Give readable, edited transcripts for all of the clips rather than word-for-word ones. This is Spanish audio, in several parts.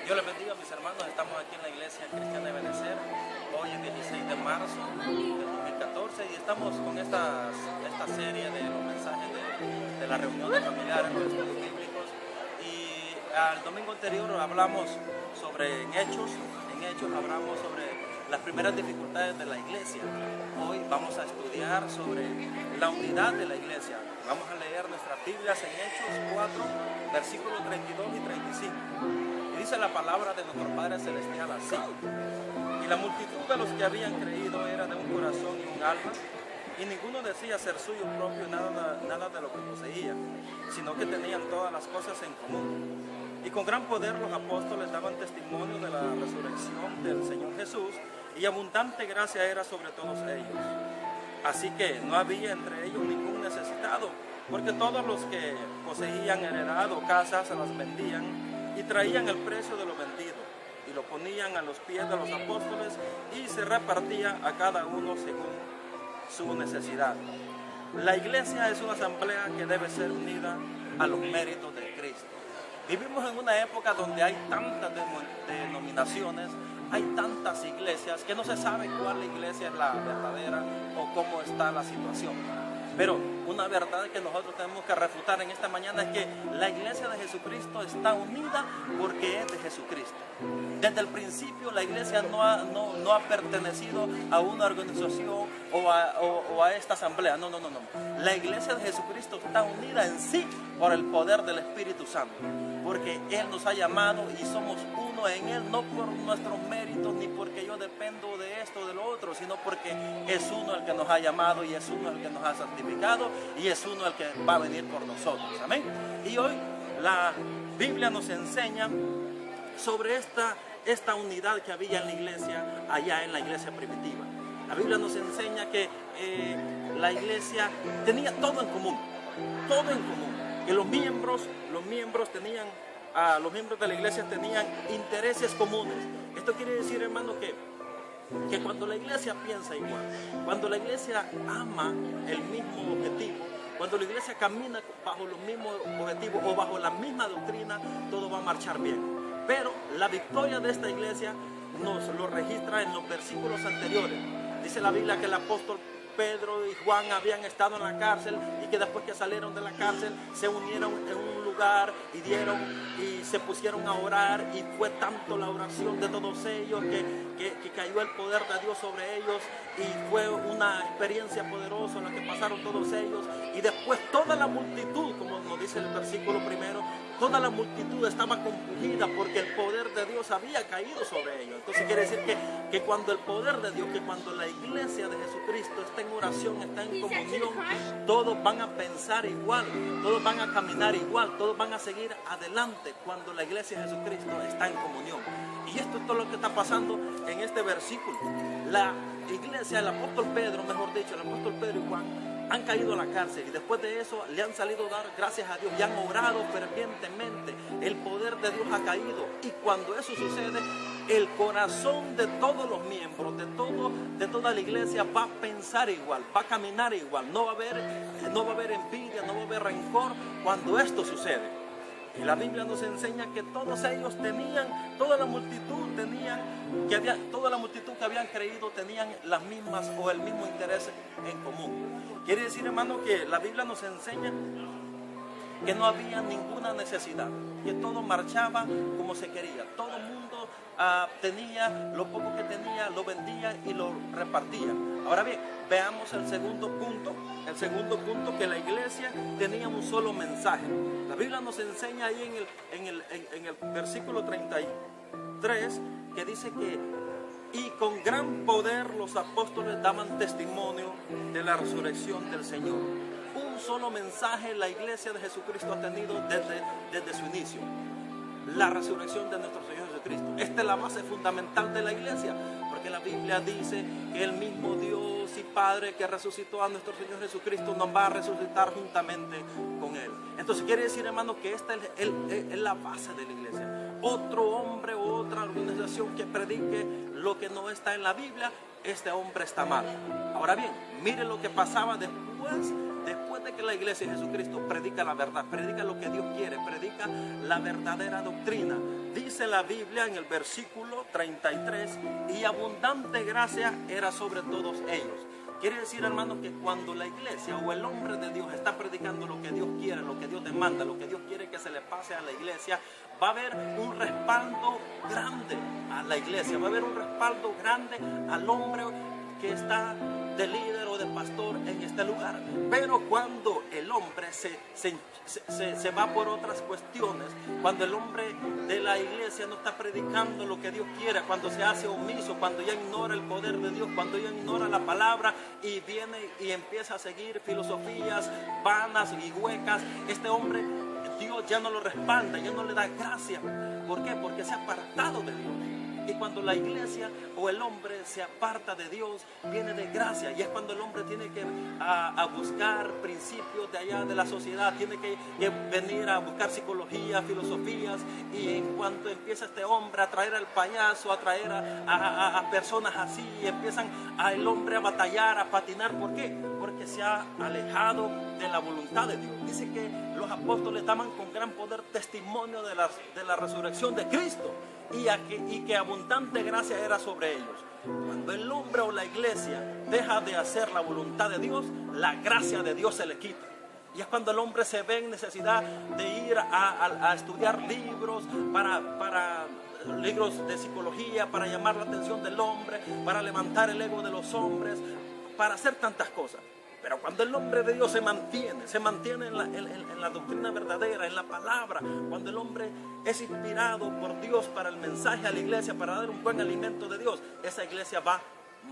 Dios les bendiga, mis hermanos. Estamos aquí en la Iglesia Cristiana de Benecer. Hoy es 16 de marzo del 2014 y estamos con esta serie de los mensajes de las reuniones familiares, los estudios bíblicos. Y al domingo anterior hablamos sobre en Hechos hablamos sobre las primeras dificultades de la iglesia. Hoy vamos a estudiar sobre la unidad de la iglesia. Vamos a leer nuestras Biblias en Hechos 4, versículos 32 y 35. Y dice la palabra de nuestro Padre Celestial así: y la multitud de los que habían creído era de un corazón y un alma, y ninguno decía ser suyo propio nada de lo que poseía, sino que tenían todas las cosas en común. Y con gran poder los apóstoles daban testimonio de la resurrección del Señor Jesús, y abundante gracia era sobre todos ellos. Así que no había entre ellos ningún necesitado, porque todos los que poseían heredad o casas se las vendían y traían el precio de lo vendido y lo ponían a los pies de los apóstoles, y se repartía a cada uno según su necesidad. La iglesia es una asamblea que debe ser unida a los méritos de Cristo. Vivimos en una época donde hay tantas denominaciones, hay tantas iglesias, que no se sabe cuál iglesia es la verdadera o cómo está la situación. Pero una verdad que nosotros tenemos que refutar en esta mañana es que la iglesia de Jesucristo está unida porque es de Jesucristo. Desde el principio la iglesia no ha pertenecido a una organización o a esta asamblea. No. La iglesia de Jesucristo está unida en sí por el poder del Espíritu Santo. Porque Él nos ha llamado y somos uno en Él, no por nuestros méritos ni porque yo dependo de esto o de lo otro, sino porque es uno el que nos ha llamado y es uno el que nos ha santificado y es uno el que va a venir por nosotros. Amén. Y hoy la Biblia nos enseña sobre esta unidad que había en la iglesia, allá en la iglesia primitiva. La Biblia nos enseña que la iglesia tenía todo en común, que los miembros de la iglesia tenían intereses comunes. Esto quiere decir, hermano, que cuando la iglesia piensa igual, cuando la iglesia ama el mismo objetivo, cuando la iglesia camina bajo los mismos objetivos o bajo la misma doctrina, todo va a marchar bien. Pero la victoria de esta iglesia nos lo registra en los versículos anteriores. Dice la Biblia que el apóstol Pedro y Juan habían estado en la cárcel y que después que salieron de la cárcel se unieron en un lugar y se pusieron a orar, y fue tanto la oración de todos ellos que cayó el poder de Dios sobre ellos, y fue una experiencia poderosa la que pasaron todos ellos. Y después toda la multitud, como nos dice el versículo primero, toda la multitud estaba compungida porque el poder de Dios había caído sobre ellos. Entonces quiere decir que cuando el poder de Dios, que cuando la iglesia de Jesucristo está en oración, está en comunión, todos van a pensar igual, todos van a caminar igual, todos van a seguir adelante cuando la iglesia de Jesucristo está en comunión. Y esto es todo lo que está pasando en este versículo. La iglesia, el apóstol Pedro, mejor dicho, el apóstol Pedro y Juan han caído a la cárcel, y después de eso le han salido a dar gracias a Dios y han orado fervientemente. El poder de Dios ha caído, y cuando eso sucede, el corazón de todos los miembros, de toda la iglesia va a pensar igual, va a caminar igual. No va a haber envidia, no va a haber rencor cuando esto sucede. Y la Biblia nos enseña que todos ellos tenían, toda la multitud que habían creído tenían las mismas o el mismo interés en común. Quiere decir, hermano, que la Biblia nos enseña que no había ninguna necesidad, que todo marchaba como se quería. Todo el mundo tenía lo poco que tenía, lo vendía y lo repartía. Ahora bien, veamos el segundo punto, que la iglesia tenía un solo mensaje. La Biblia nos enseña ahí en el versículo 33, que dice que y con gran poder los apóstoles daban testimonio de la resurrección del Señor. Un solo mensaje la iglesia de Jesucristo ha tenido desde su inicio: la resurrección de nuestro Señor Jesucristo. Esta es la base fundamental de la iglesia, porque la Biblia dice que el mismo Dios y Padre que resucitó a nuestro Señor Jesucristo nos va a resucitar juntamente con Él. Entonces quiere decir, hermano, que esta es la base de la iglesia. Otro hombre o otra organización que predique lo que no está en la Biblia, este hombre está mal. Ahora bien, mire lo que pasaba después entiende que la iglesia de Jesucristo predica la verdad, predica lo que Dios quiere, predica la verdadera doctrina. Dice la Biblia en el versículo 33, y abundante gracia era sobre todos ellos. Quiere decir, hermanos, que cuando la iglesia o el hombre de Dios está predicando lo que Dios quiere, lo que Dios demanda, lo que Dios quiere que se le pase a la iglesia, va a haber un respaldo grande a la iglesia, va a haber un respaldo grande al hombre que está de líder o de pastor en este lugar. Pero cuando el hombre se va por otras cuestiones, cuando el hombre de la iglesia no está predicando lo que Dios quiere, cuando se hace omiso, cuando ya ignora el poder de Dios, cuando ya ignora la palabra y viene y empieza a seguir filosofías vanas y huecas, este hombre, Dios ya no lo respalda, ya no le da gracia. ¿Por qué? Porque se ha apartado de Dios. Y cuando la iglesia o el hombre se aparta de Dios, viene de gracia. Y es cuando el hombre tiene que a buscar principios de allá de la sociedad, tiene que venir a buscar psicología, filosofías. Y en cuanto empieza este hombre a traer al payaso, a traer a personas así, y empiezan el hombre a batallar, a patinar. ¿Por qué? Porque se ha alejado de la voluntad de Dios. Dice que los apóstoles daban con gran poder testimonio de la resurrección de Cristo. Y que abundante gracia era sobre ellos. Cuando el hombre o la iglesia deja de hacer la voluntad de Dios, la gracia de Dios se le quita. Y es cuando el hombre se ve en necesidad de ir a estudiar libros para libros de psicología, para llamar la atención del hombre, para levantar el ego de los hombres, para hacer tantas cosas. Pero cuando el hombre de Dios se mantiene en la doctrina verdadera, en la palabra, cuando el hombre es inspirado por Dios para el mensaje a la iglesia, para dar un buen alimento de Dios, esa iglesia va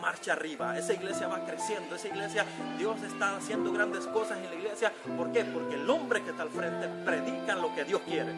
marcha arriba, esa iglesia va creciendo, esa iglesia, Dios está haciendo grandes cosas en la iglesia. ¿Por qué? Porque el hombre que está al frente predica lo que Dios quiere.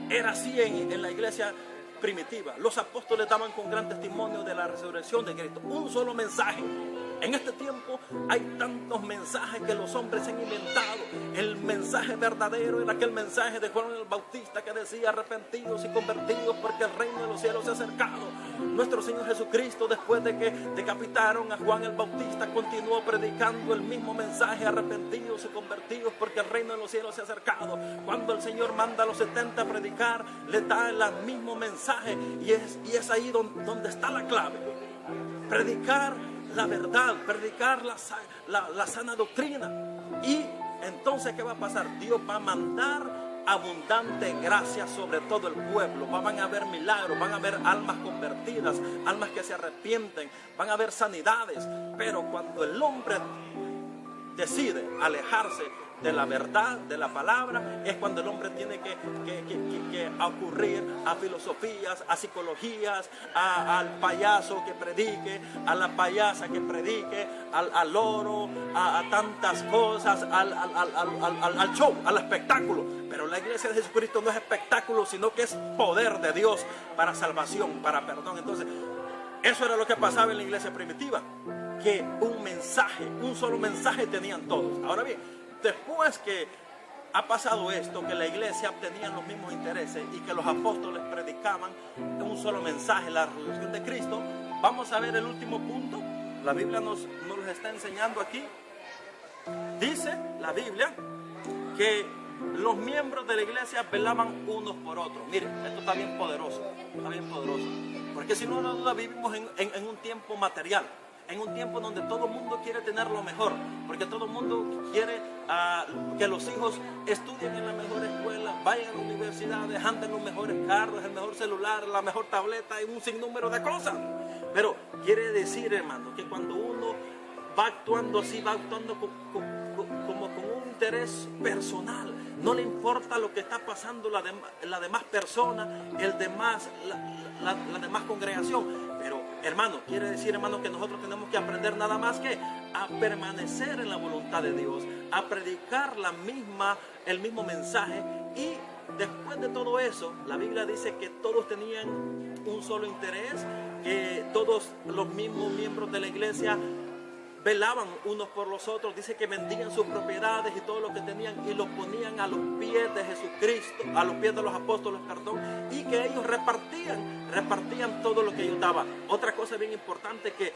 Era así en la iglesia primitiva. Los apóstoles daban con gran testimonio de la resurrección de Cristo. Un solo mensaje. En este tiempo hay tantos mensajes que los hombres han inventado. El mensaje verdadero era aquel mensaje de Juan el Bautista que decía: arrepentidos y convertidos porque el reino de los cielos se ha acercado. Nuestro Señor Jesucristo, después de que decapitaron a Juan el Bautista, continuó predicando el mismo mensaje: arrepentidos y convertidos porque el reino de los cielos se ha acercado. Cuando el Señor manda a los 70 a predicar, le da el mismo mensaje, y es ahí donde está la clave. Predicar la verdad, predicar la sana doctrina. Y entonces, ¿qué va a pasar? Dios va a mandar abundante gracia sobre todo el pueblo. Van a haber milagros, van a haber almas convertidas, almas que se arrepienten, van a haber sanidades. Pero cuando el hombre decide alejarse de la verdad, de la palabra, es cuando el hombre tiene que ocurrir a filosofías, a psicologías, al payaso que predique, a la payasa que predique, al loro, a tantas cosas, al show, al espectáculo. Pero la iglesia de Jesucristo no es espectáculo, sino que es poder de Dios para salvación, para perdón. Entonces, eso era lo que pasaba en la iglesia primitiva, que un solo mensaje tenían todos. Ahora bien, después que ha pasado esto, que la iglesia tenía los mismos intereses y que los apóstoles predicaban un solo mensaje, la resurrección de Cristo, vamos a ver el último punto. La Biblia nos los está enseñando aquí. Dice la Biblia que los miembros de la iglesia velaban unos por otros. Miren, esto está bien poderoso, porque si no, duda vivimos en un tiempo material. En un tiempo donde todo el mundo quiere tener lo mejor, porque todo el mundo quiere que los hijos estudien en la mejor escuela, vayan a la universidad, anden los mejores carros, el mejor celular, la mejor tableta y un sinnúmero de cosas. Pero quiere decir, hermano, que cuando uno va actuando así, va actuando como con un interés personal, no le importa lo que está pasando la demás persona, la demás congregación. Pero, hermano, quiere decir, hermano, que nosotros tenemos que aprender nada más que a permanecer en la voluntad de Dios, a predicar el mismo mensaje. Y después de todo eso, la Biblia dice que todos tenían un solo interés, que todos los mismos miembros de la iglesia velaban unos por los otros. Dice que vendían sus propiedades y todo lo que tenían y lo ponían a los pies de Jesucristo, a los pies de los apóstoles, perdón, y que ellos repartían todo lo que ellos daban. Otra cosa bien importante, que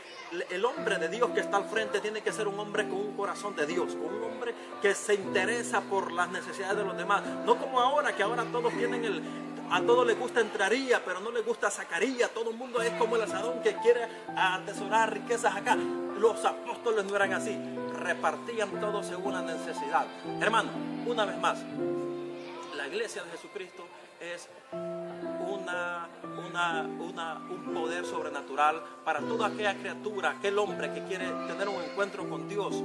el hombre de Dios que está al frente tiene que ser un hombre con un corazón de Dios, con un hombre que se interesa por las necesidades de los demás, no como ahora, que ahora todos tienen a todos les gusta entraría, pero no les gusta sacaría. Todo el mundo es como el asadón que quiere atesorar riquezas acá. Los apóstoles no eran así, repartían todo según la necesidad. Hermano, una vez más, la iglesia de Jesucristo es un poder sobrenatural para toda aquella criatura, aquel hombre que quiere tener un encuentro con Dios.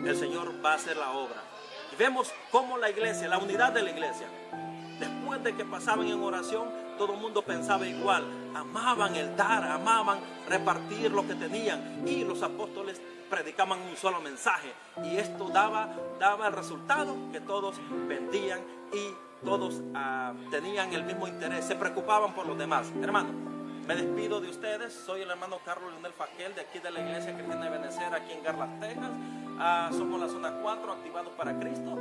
El Señor va a hacer la obra. Y vemos cómo la iglesia, la unidad de la iglesia, después de que pasaban en oración, todo el mundo pensaba igual. Amaban el dar, amaban repartir lo que tenían. Y los apóstoles predicaban un solo mensaje. Y esto daba el resultado que todos vendían y todos tenían el mismo interés. Se preocupaban por los demás. Hermano, me despido de ustedes. Soy el hermano Carlos Leonel Faquel, de aquí de la Iglesia Cristiana de Ebenecer, aquí en Garland, Texas. Somos la zona 4, activados para Cristo.